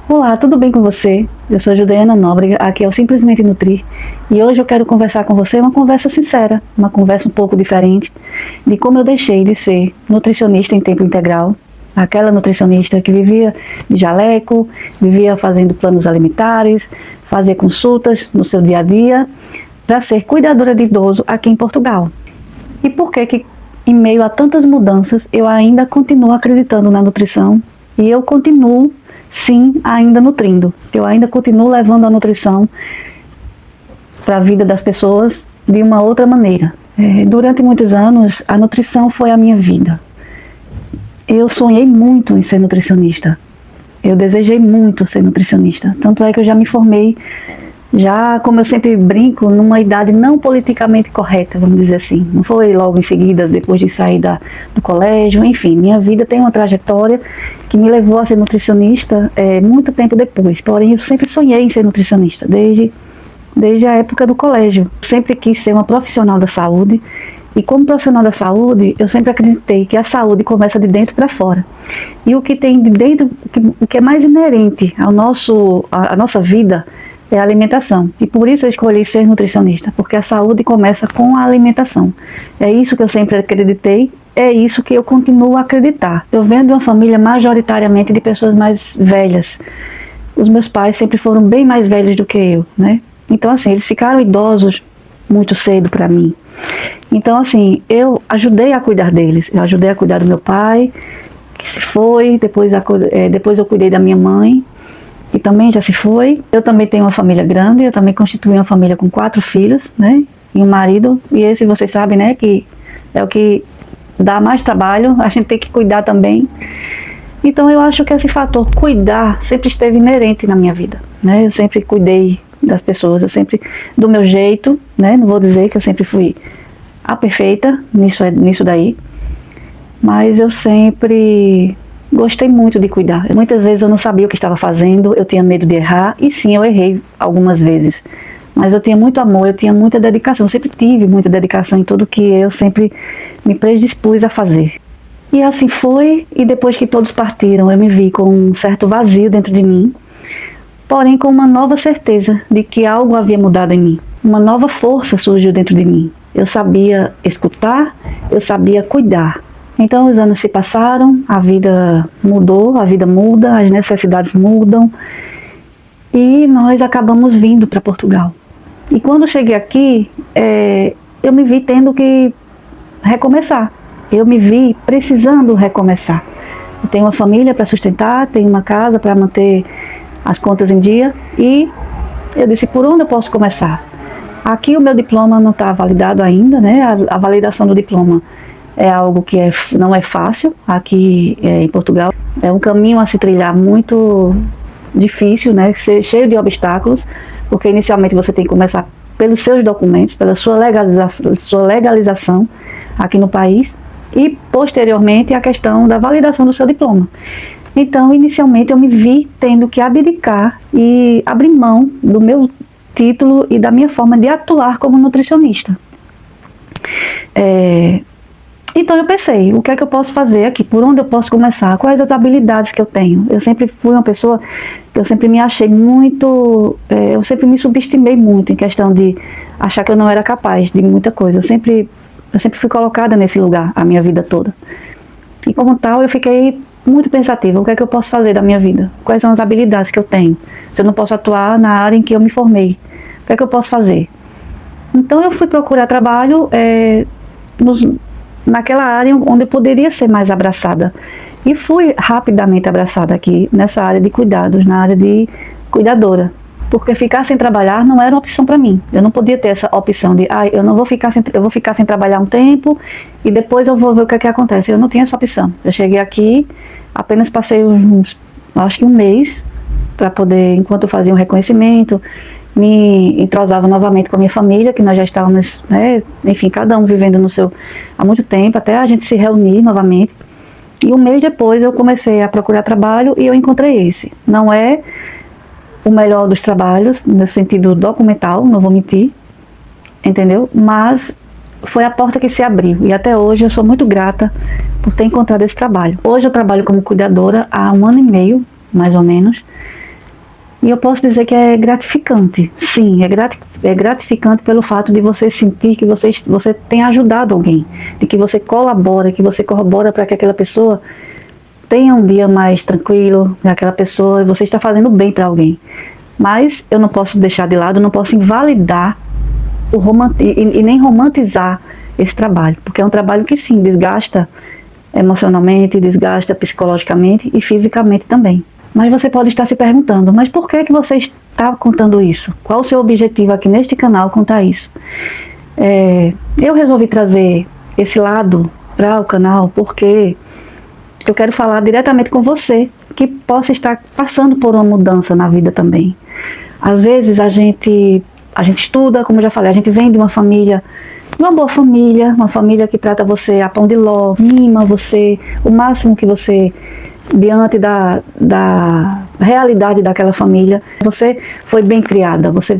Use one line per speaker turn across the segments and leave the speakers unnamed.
Olá, tudo bem com você? Eu sou Juliana Nóbrega, aqui é o Simplesmente Nutrir, e hoje eu quero conversar com você uma conversa sincera, uma conversa um pouco diferente de como eu deixei de ser nutricionista em tempo integral, aquela nutricionista que vivia de jaleco, vivia fazendo planos alimentares, fazia consultas no seu dia a dia, para ser cuidadora de idoso aqui em Portugal. E por que em meio a tantas mudanças, eu ainda continuo acreditando na nutrição e eu continuo sim, ainda nutrindo. Eu ainda continuo levando a nutrição para a vida das pessoas de uma outra maneira. Durante muitos anos, a nutrição foi a minha vida. Eu sonhei muito em ser nutricionista. Eu desejei muito ser nutricionista. Tanto é que eu já me formei, já, como eu sempre brinco, numa idade não politicamente correta, vamos dizer assim. Não foi logo em seguida, depois de sair do colégio, enfim. Minha vida tem uma trajetória que me levou a ser nutricionista muito tempo depois. Porém, eu sempre sonhei em ser nutricionista, desde a época do colégio. Sempre quis ser uma profissional da saúde. E como profissional da saúde, eu sempre acreditei que a saúde começa de dentro para fora. E o que tem de dentro, o que é mais inerente à nossa vida, é a alimentação. E por isso eu escolhi ser nutricionista, porque a saúde começa com a alimentação. É isso que eu sempre acreditei, é isso que eu continuo a acreditar. Eu venho de uma família majoritariamente de pessoas mais velhas. Os meus pais sempre foram bem mais velhos do que eu, né? Então, assim, eles ficaram idosos muito cedo para mim. Então, assim, eu ajudei a cuidar deles. Eu ajudei a cuidar do meu pai, que se foi, depois eu cuidei da minha mãe, que também já se foi. Eu também tenho uma família grande, eu também constituí uma família com 4 filhos, né, e um marido, e esse vocês sabem, né, que é o que dá mais trabalho, a gente tem que cuidar também. Então eu acho que esse fator cuidar sempre esteve inerente na minha vida, né, eu sempre cuidei das pessoas, eu sempre, do meu jeito, né, não vou dizer que eu sempre fui a perfeita nisso daí, mas eu sempre gostei muito de cuidar. Muitas vezes eu não sabia o que estava fazendo, eu tinha medo de errar, e sim, eu errei algumas vezes. Mas eu tinha muito amor, eu tinha muita dedicação, eu sempre tive muita dedicação em tudo que eu sempre me predispus a fazer. E assim foi, e depois que todos partiram, eu me vi com um certo vazio dentro de mim, porém com uma nova certeza de que algo havia mudado em mim. Uma nova força surgiu dentro de mim. Eu sabia escutar, eu sabia cuidar. Então os anos se passaram, a vida mudou, a vida muda, as necessidades mudam e nós acabamos vindo para Portugal. E quando eu cheguei aqui, eu me vi tendo que recomeçar, eu me vi precisando recomeçar. Eu tenho uma família para sustentar, tenho uma casa para manter as contas em dia e eu disse, por onde eu posso começar? Aqui o meu diploma não está validado ainda, né? A validação do diploma é algo que não é fácil aqui em Portugal. É um caminho a se trilhar muito difícil, né? Cheio de obstáculos, porque inicialmente você tem que começar pelos seus documentos, pela sua legalização aqui no país e posteriormente a questão da validação do seu diploma. Então, inicialmente eu me vi tendo que abdicar e abrir mão do meu título e da minha forma de atuar como nutricionista. Então eu pensei, o que é que eu posso fazer aqui? Por onde eu posso começar? Quais as habilidades que eu tenho? Eu sempre fui uma pessoa que eu sempre me achei muito, eu sempre me subestimei muito em questão de achar que eu não era capaz de muita coisa. Eu sempre fui colocada nesse lugar a minha vida toda. E como tal, eu fiquei muito pensativa, o que é que eu posso fazer da minha vida? Quais são as habilidades que eu tenho? Se eu não posso atuar na área em que eu me formei, o que é que eu posso fazer? Então eu fui procurar trabalho naquela área onde eu poderia ser mais abraçada. E fui rapidamente abraçada aqui, nessa área de cuidados, na área de cuidadora. Porque ficar sem trabalhar não era uma opção para mim. Eu não podia ter essa opção de, eu vou ficar sem trabalhar um tempo e depois eu vou ver o que é que acontece. Eu não tinha essa opção. Eu cheguei aqui, apenas passei acho que um mês, para poder, enquanto eu fazia um reconhecimento, me entrosava novamente com a minha família, que nós já estávamos, né, enfim, cada um vivendo no seu, há muito tempo, até a gente se reunir novamente. E um mês depois eu comecei a procurar trabalho e eu encontrei esse. Não é o melhor dos trabalhos, no sentido documental, não vou mentir, entendeu? Mas foi a porta que se abriu e até hoje eu sou muito grata por ter encontrado esse trabalho. Hoje eu trabalho como cuidadora há 1 ano e meio, mais ou menos, E eu posso dizer que é gratificante. Sim, é gratificante pelo fato de você sentir que você tem ajudado alguém, de que você colabora, que você corrobora para que aquela pessoa tenha um dia mais tranquilo, aquela pessoa, você está fazendo bem para alguém. Mas eu não posso deixar de lado, não posso invalidar e nem romantizar esse trabalho, porque é um trabalho que sim, desgasta emocionalmente, desgasta psicologicamente e fisicamente também. Mas você pode estar se perguntando, mas por que você está contando isso? Qual o seu objetivo aqui neste canal contar isso? Eu resolvi trazer esse lado para o canal porque eu quero falar diretamente com você, que possa estar passando por uma mudança na vida também. Às vezes a gente estuda, como eu já falei, a gente vem de uma família, uma boa família, uma família que trata você a pão de ló, mima você, o máximo que você, diante da realidade daquela família, você foi bem criada, você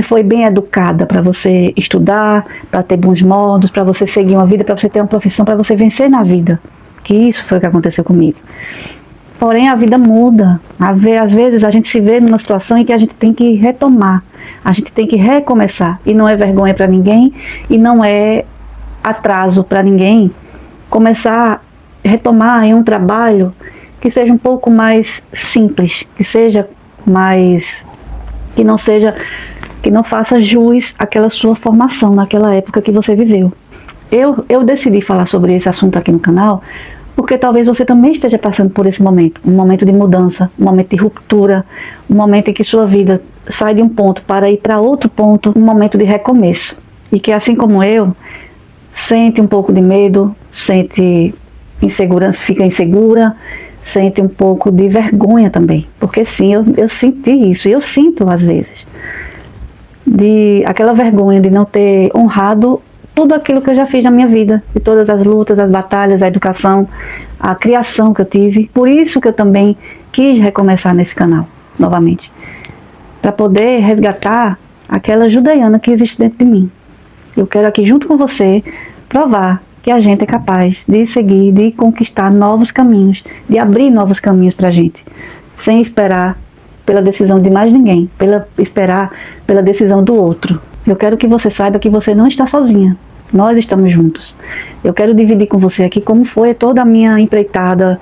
foi bem educada para você estudar, para ter bons modos, para você seguir uma vida, para você ter uma profissão, para você vencer na vida. Que isso foi o que aconteceu comigo. Porém, a vida muda. Às vezes a gente se vê numa situação em que a gente tem que retomar, a gente tem que recomeçar. E não é vergonha para ninguém, e não é atraso para ninguém começar a retomar em um trabalho que seja um pouco mais simples, que seja mais, que não faça jus àquela sua formação naquela época que você viveu. Eu decidi falar sobre esse assunto aqui no canal porque talvez você também esteja passando por esse momento, um momento de mudança, um momento de ruptura, um momento em que sua vida sai de um ponto para ir para outro ponto, um momento de recomeço. E que assim como eu, sente um pouco de medo, sente insegurança, fica insegura, sente um pouco de vergonha também. Porque sim, eu senti isso, e eu sinto às vezes, aquela vergonha de não ter honrado tudo aquilo que eu já fiz na minha vida, de todas as lutas, as batalhas, a educação, a criação que eu tive. Por isso que eu também quis recomeçar nesse canal, novamente, para poder resgatar aquela judeana que existe dentro de mim. Eu quero aqui, junto com você, provar que a gente é capaz de seguir, de conquistar novos caminhos, de abrir novos caminhos para a gente, sem esperar pela decisão de mais ninguém, esperar pela decisão do outro. Eu quero que você saiba que você não está sozinha. Nós estamos juntos. Eu quero dividir com você aqui como foi toda a minha empreitada,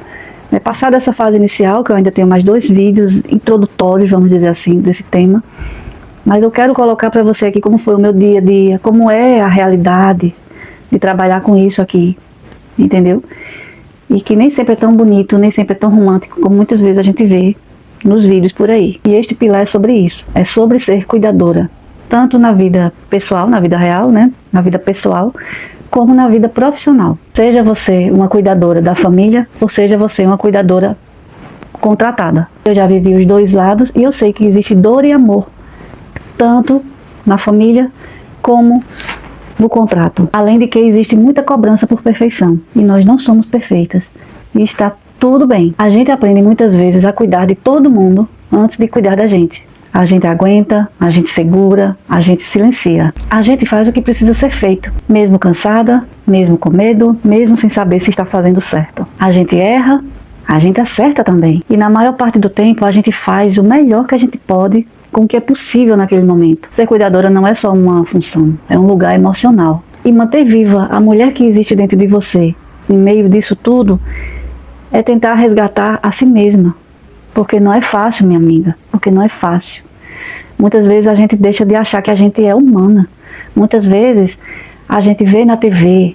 passada essa fase inicial, que eu ainda tenho mais 2 vídeos introdutórios, vamos dizer assim, desse tema. Mas eu quero colocar para você aqui como foi o meu dia a dia, como é a realidade de trabalhar com isso aqui, entendeu? E que nem sempre é tão bonito, nem sempre é tão romântico, como muitas vezes a gente vê nos vídeos por aí. E este pilar é sobre isso, é sobre ser cuidadora. Tanto na vida pessoal, na vida real, na vida pessoal, como na vida profissional. Seja você uma cuidadora da família, ou seja você uma cuidadora contratada. Eu já vivi os 2 lados e eu sei que existe dor e amor, tanto na família como no contrato. Além de que existe muita cobrança por perfeição, e nós não somos perfeitas, e está tudo bem. A gente aprende muitas vezes a cuidar de todo mundo antes de cuidar da gente. A gente aguenta, a gente segura, a gente silencia. A gente faz o que precisa ser feito, mesmo cansada, mesmo com medo, mesmo sem saber se está fazendo certo. A gente erra, a gente acerta também. E na maior parte do tempo a gente faz o melhor que a gente pode com o que é possível naquele momento. Ser cuidadora não é só uma função, é um lugar emocional. E manter viva a mulher que existe dentro de você, em meio disso tudo, é tentar resgatar a si mesma. Porque não é fácil, minha amiga, porque não é fácil. Muitas vezes a gente deixa de achar que a gente é humana. Muitas vezes a gente vê na TV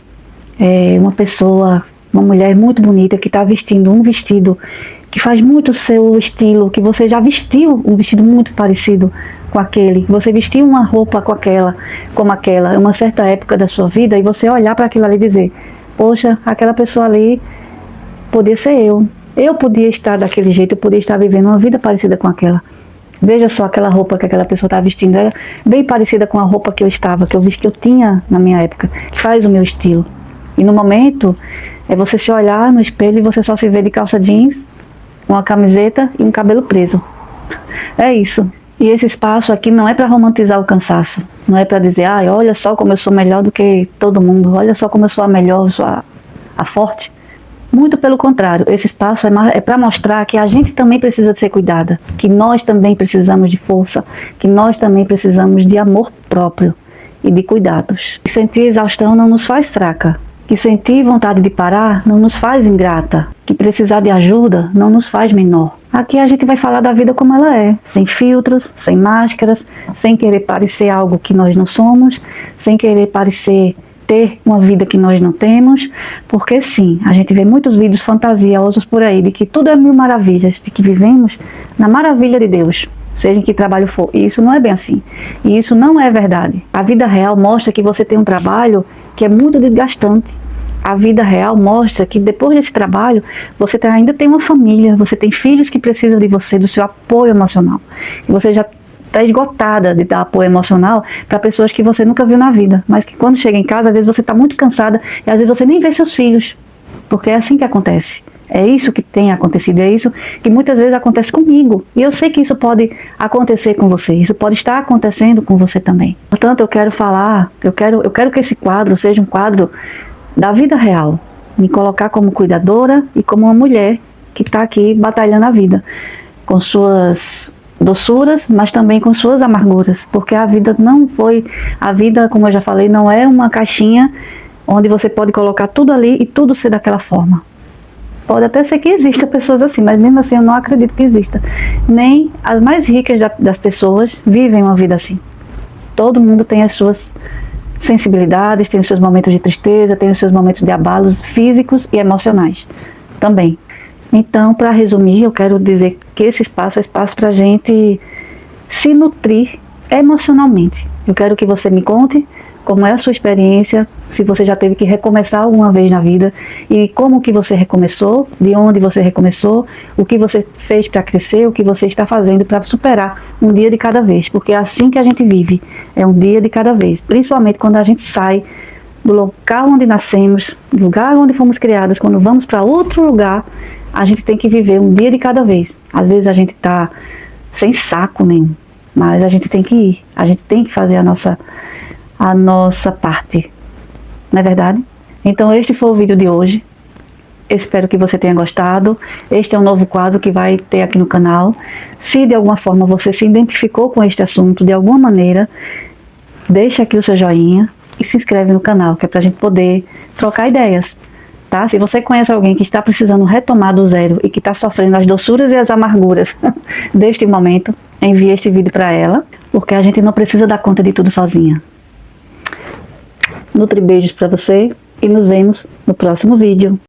uma pessoa, uma mulher muito bonita que está vestindo um vestido que faz muito o seu estilo, que você já vestiu um vestido muito parecido com aquele, que você vestiu uma roupa como aquela, em uma certa época da sua vida, e você olhar para aquilo ali e dizer, poxa, aquela pessoa ali podia ser eu. Eu podia estar daquele jeito, eu podia estar vivendo uma vida parecida com aquela. Veja só aquela roupa que aquela pessoa está vestindo, era bem parecida com a roupa que eu tinha na minha época, que faz o meu estilo. E no momento, é você se olhar no espelho e você só se vê de calça jeans, uma camiseta e um cabelo preso. É isso. E esse espaço aqui não é para romantizar o cansaço, não é para dizer, olha só como eu sou melhor do que todo mundo, olha só como eu sou a melhor, eu sou a forte. Muito pelo contrário, esse espaço é para mostrar que a gente também precisa de ser cuidada, que nós também precisamos de força, que nós também precisamos de amor próprio e de cuidados. Que sentir exaustão não nos faz fraca, que sentir vontade de parar não nos faz ingrata, que precisar de ajuda não nos faz menor. Aqui a gente vai falar da vida como ela é, sem filtros, sem máscaras, sem querer parecer algo que nós não somos, sem querer parecer ter uma vida que nós não temos, porque sim, a gente vê muitos vídeos fantasiosos por aí de que tudo é mil maravilhas, de que vivemos na maravilha de Deus, seja em que trabalho for. E isso não é bem assim. E isso não é verdade. A vida real mostra que você tem um trabalho que é muito desgastante. A vida real mostra que depois desse trabalho, você ainda tem uma família, você tem filhos que precisam de você, do seu apoio emocional. E você já está esgotada de dar apoio emocional para pessoas que você nunca viu na vida, mas que quando chega em casa, às vezes você está muito cansada e às vezes você nem vê seus filhos, porque é assim que acontece. É isso que tem acontecido, é isso que muitas vezes acontece comigo. E eu sei que isso pode acontecer com você, isso pode estar acontecendo com você também. Portanto, eu quero falar, eu quero que esse quadro seja um quadro da vida real, me colocar como cuidadora e como uma mulher que está aqui batalhando a vida, com suas doçuras, mas também com suas amarguras, porque a vida, como eu já falei, não é uma caixinha onde você pode colocar tudo ali e tudo ser daquela forma. Pode até ser que exista pessoas assim, mas mesmo assim eu não acredito que exista. Nem as mais ricas das pessoas vivem uma vida assim. Todo mundo tem as suas sensibilidades, tem os seus momentos de tristeza, tem os seus momentos de abalos físicos e emocionais também. Então, para resumir, eu quero dizer que esse espaço é espaço para a gente se nutrir emocionalmente. Eu quero que você me conte como é a sua experiência, se você já teve que recomeçar alguma vez na vida e como que você recomeçou, de onde você recomeçou, o que você fez para crescer, o que você está fazendo para superar um dia de cada vez, porque é assim que a gente vive, é um dia de cada vez, principalmente quando a gente sai do local onde nascemos, do lugar onde fomos criadas, quando vamos para outro lugar, a gente tem que viver um dia de cada vez. Às vezes a gente está sem saco nenhum, mas a gente tem que ir, a gente tem que fazer a nossa parte, não é verdade? Então este foi o vídeo de hoje, eu espero que você tenha gostado. Este é um novo quadro que vai ter aqui no canal. Se de alguma forma você se identificou com este assunto, de alguma maneira, deixa aqui o seu joinha e se inscreve no canal, que é pra gente poder trocar ideias, tá? Se você conhece alguém que está precisando retomar do zero e que está sofrendo as doçuras e as amarguras deste momento, envie este vídeo para ela, porque a gente não precisa dar conta de tudo sozinha. Nutri beijos para você e nos vemos no próximo vídeo.